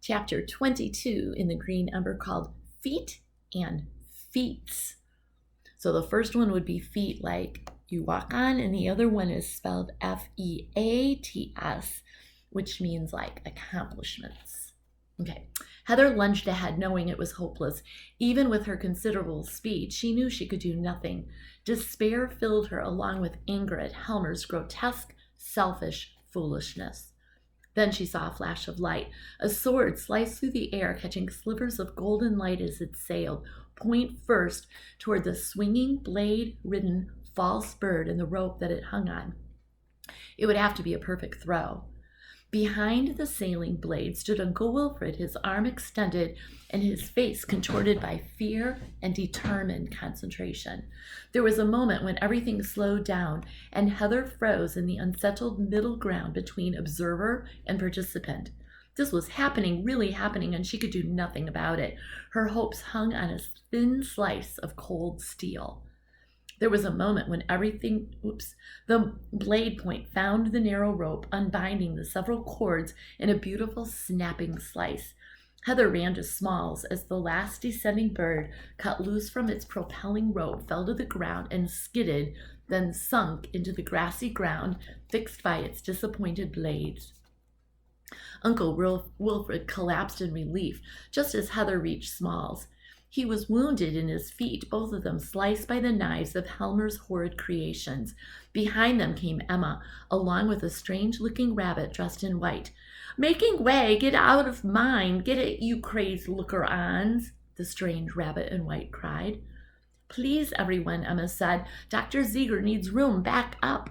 chapter 22 in the Green Ember called Feet and Feats. So the first one would be feet like you walk on, and the other one is spelled F-E-A-T-S, which means like accomplishments. Okay, Heather lunged ahead knowing it was hopeless. Even with her considerable speed, she knew she could do nothing. Despair filled her along with anger at Helmer's grotesque, selfish foolishness. Then she saw a flash of light. A sword sliced through the air, catching slivers of golden light as it sailed, point first toward the swinging, blade-ridden false bird and the rope that it hung on. It would have to be a perfect throw. Behind the sailing blade stood Uncle Wilfred, his arm extended and his face contorted by fear and determined concentration. There was a moment when everything slowed down, and Heather froze in the unsettled middle ground between observer and participant. This was happening, really happening, and she could do nothing about it. Her hopes hung on a thin slice of cold steel. There was a moment when the blade point found the narrow rope, unbinding the several cords in a beautiful snapping slice. Heather ran to Smalls as the last descending bird, cut loose from its propelling rope, fell to the ground and skidded, then sunk into the grassy ground, fixed by its disappointed blades. Uncle Wilfred collapsed in relief, just as Heather reached Smalls. He was wounded in his feet, both of them sliced by the knives of Helmer's horrid creations. Behind them came Emma, along with a strange-looking rabbit dressed in white. "Making way! Get out of mine! Get it, you crazed looker-ons!" the strange rabbit in white cried. "Please, everyone," Emma said. "Dr. Ziegler needs room. Back up!"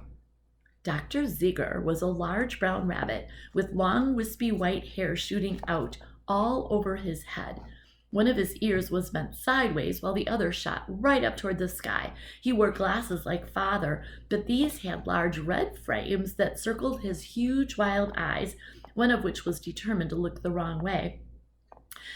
Dr. Ziegler was a large brown rabbit with long, wispy white hair shooting out all over his head. One of his ears was bent sideways, while the other shot right up toward the sky. He wore glasses like Father, but these had large red frames that circled his huge wild eyes, one of which was determined to look the wrong way.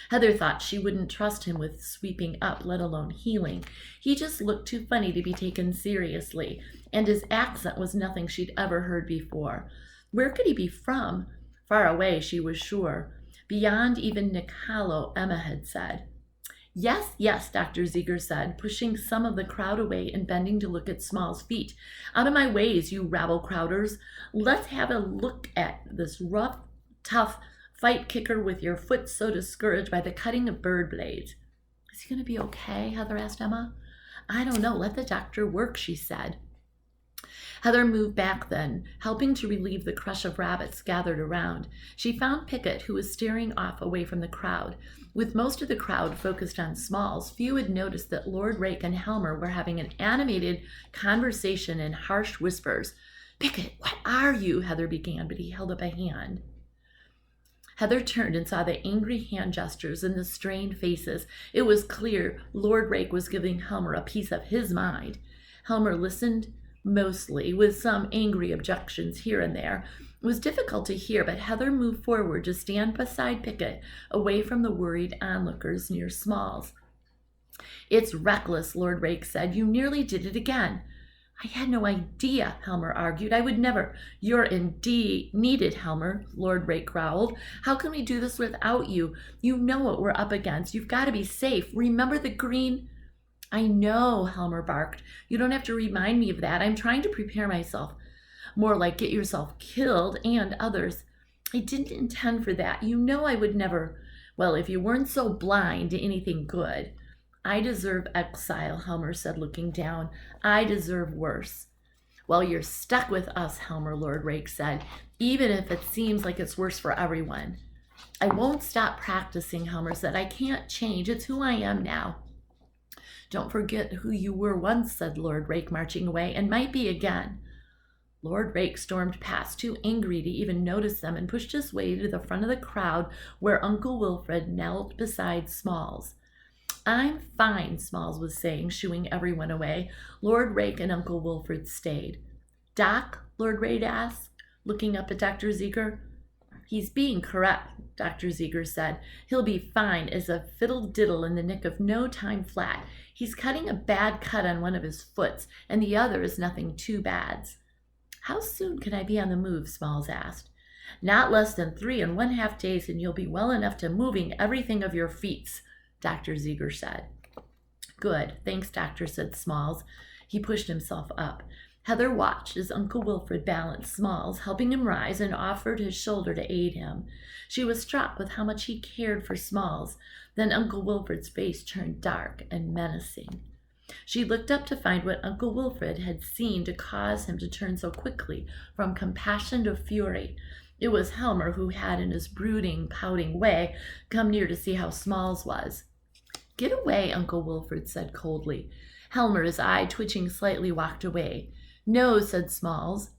Heather thought she wouldn't trust him with sweeping up, let alone healing. He just looked too funny to be taken seriously, and his accent was nothing she'd ever heard before. Where could he be from? Far away, she was sure. Beyond even Nick Hollow, Emma had said. "Yes, yes," Dr. Ziegler said, pushing some of the crowd away and bending to look at Small's feet. "Out of my ways, you rabble-crowders. Let's have a look at this rough, tough fight kicker with your foot so discouraged by the cutting of bird blades." "Is he going to be okay?" Heather asked Emma. "I don't know. Let the doctor work," she said. Heather moved back then, helping to relieve the crush of rabbits gathered around. She found Pickett, who was staring off away from the crowd. With most of the crowd focused on Smalls, few had noticed that Lord Rake and Helmer were having an animated conversation in harsh whispers. "Pickett, what are you?" Heather began, but he held up a hand. Heather turned and saw the angry hand gestures and the strained faces. It was clear Lord Rake was giving Helmer a piece of his mind. Helmer listened mostly, with some angry objections here and there. It was difficult to hear, but Heather moved forward to stand beside Pickett, away from the worried onlookers near Smalls. "It's reckless," Lord Rake said. "You nearly did it again." "I had no idea," Helmer argued. "I would never." "You're indeed needed, Helmer," Lord Rake growled. "How can we do this without you? You know what we're up against. You've got to be safe. Remember the green—" "I know," Helmer barked. "You don't have to remind me of that. I'm trying to prepare myself. More like get yourself killed and others. I didn't intend for that. You know I would never—" "Well, if you weren't so blind to anything good." "I deserve exile," Helmer said, looking down. "I deserve worse." "Well, you're stuck with us, Helmer," Lord Rake said, "even if it seems like it's worse for everyone." "I won't stop practicing," Helmer said. "I can't change. It's who I am now." "Don't forget who you were once," said Lord Rake, marching away, "and might be again." Lord Rake stormed past, too angry to even notice them, and pushed his way to the front of the crowd where Uncle Wilfred knelt beside Smalls. "I'm fine," Smalls was saying, shooing everyone away. Lord Rake and Uncle Wilfred stayed. "Doc?" Lord Rake asked, looking up at Dr. Ziegler. "He's being correct," Dr. Ziegler said. "He'll be fine as a fiddle-diddle in the nick of no time flat. He's cutting a bad cut on one of his foots, and the other is nothing too bad." "How soon can I be on the move?" Smalls asked. Not less than 3½ days, and you'll be well enough to moving everything of your feet, Dr. Ziegler said. Good, thanks, doctor, said Smalls. He pushed himself up. Heather watched as Uncle Wilfred balanced Smalls, helping him rise, and offered his shoulder to aid him. She was struck with how much he cared for Smalls. Then Uncle Wilfred's face turned dark and menacing. She looked up to find what Uncle Wilfred had seen to cause him to turn so quickly from compassion to fury. It was Helmer who had, in his brooding, pouting way, come near to see how Smalls was. Get away, Uncle Wilfred said coldly. Helmer, his eye twitching slightly, walked away. No, said Smalls.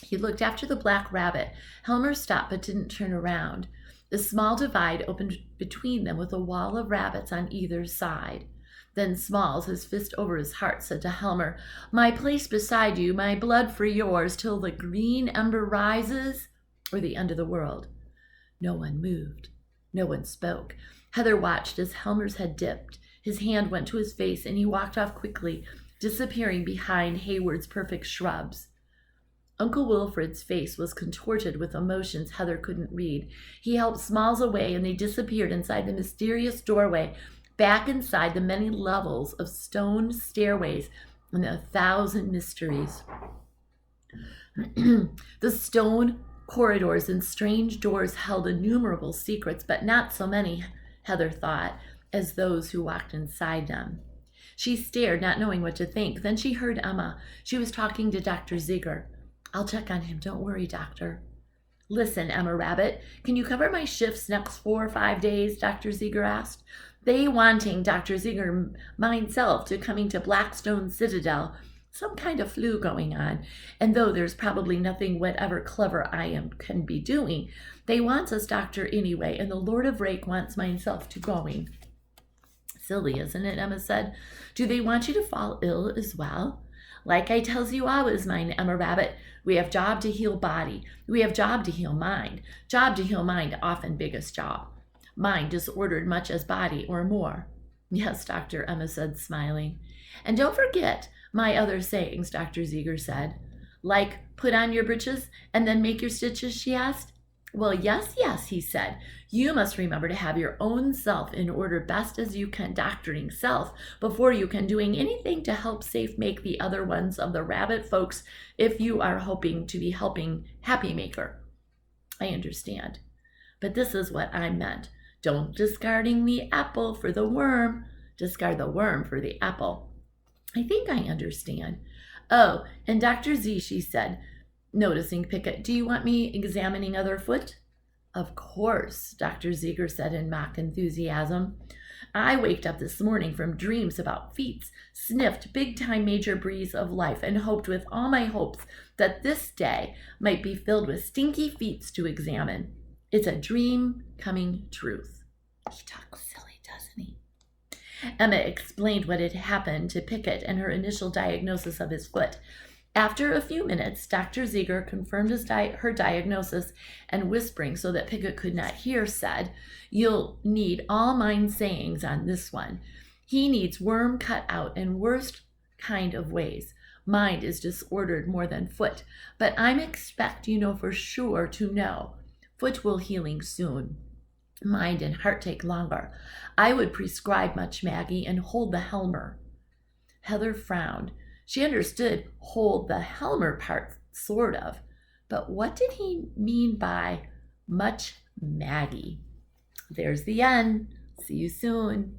He looked after the black rabbit. Helmer stopped but didn't turn around. The small divide opened between them with a wall of rabbits on either side. Then Smalls, his fist over his heart, said to Helmer, My place beside you, my blood for yours, till the green ember rises, or the end of the world. No one moved. No one spoke. Heather watched as Helmer's head dipped. His hand went to his face, and he walked off quickly, disappearing behind Hayward's perfect shrubs. Uncle Wilfred's face was contorted with emotions Heather couldn't read. He helped Smalls away, and they disappeared inside the mysterious doorway, back inside the many levels of stone stairways and the 1,000 mysteries. The stone corridors and strange doors held innumerable secrets, but not so many, Heather thought, as those who walked inside them. She stared, not knowing what to think. Then she heard Emma. She was talking to Dr. Ziegler. I'll check on him. Don't worry, Doctor. Listen, Emma Rabbit, can you cover my shifts next 4 or 5 days? Dr. Ziegler asked. They wanting Dr. Ziegler myself to coming to Blackstone Citadel. Some kind of flu going on. And though there's probably nothing whatever clever I can be doing, they wants us doctor anyway, and the Lord of Rake wants myself to going. Silly, isn't it? Emma said. Do they want you to fall ill as well? Like I tells you always, mine Emma Rabbit, we have job to heal body. We have job to heal mind. Job to heal mind, often biggest job. Mind disordered much as body or more. Yes, Doctor, Emma said, smiling. And don't forget my other sayings, Dr. Ziegler said. Like, put on your breeches and then make your stitches, she asked. Well, yes, he said. You must remember to have your own self in order best as you can doctoring self before you can doing anything to help safe make the other ones of the rabbit folks if you are hoping to be helping happy maker. I understand. But this is what I meant. Don't discarding the apple for the worm. Discard the worm for the apple. I think I understand. Oh, and Dr. Z, she said, noticing Pickett, do you want me examining other foot? Of course, Dr. Ziegler said in mock enthusiasm. I waked up this morning from dreams about feet, sniffed big-time major breeze of life, and hoped with all my hopes that this day might be filled with stinky feets to examine. It's a dream coming truth. He talks silly, doesn't he? Emma explained what had happened to Pickett and her initial diagnosis of his foot. After a few minutes, Dr. Ziegler confirmed her diagnosis and, whispering so that Pickett could not hear, said, You'll need all mine sayings on this one. He needs worm cut out in worst kind of ways. Mind is disordered more than foot, but I'm expect you know for sure to know. Foot will healing soon. Mind and heart take longer. I would prescribe much, Maggie, and hold the Helmer. Heather frowned. She understood hold the Helmer part, sort of. But what did he mean by much Maggie? There's the end. See you soon.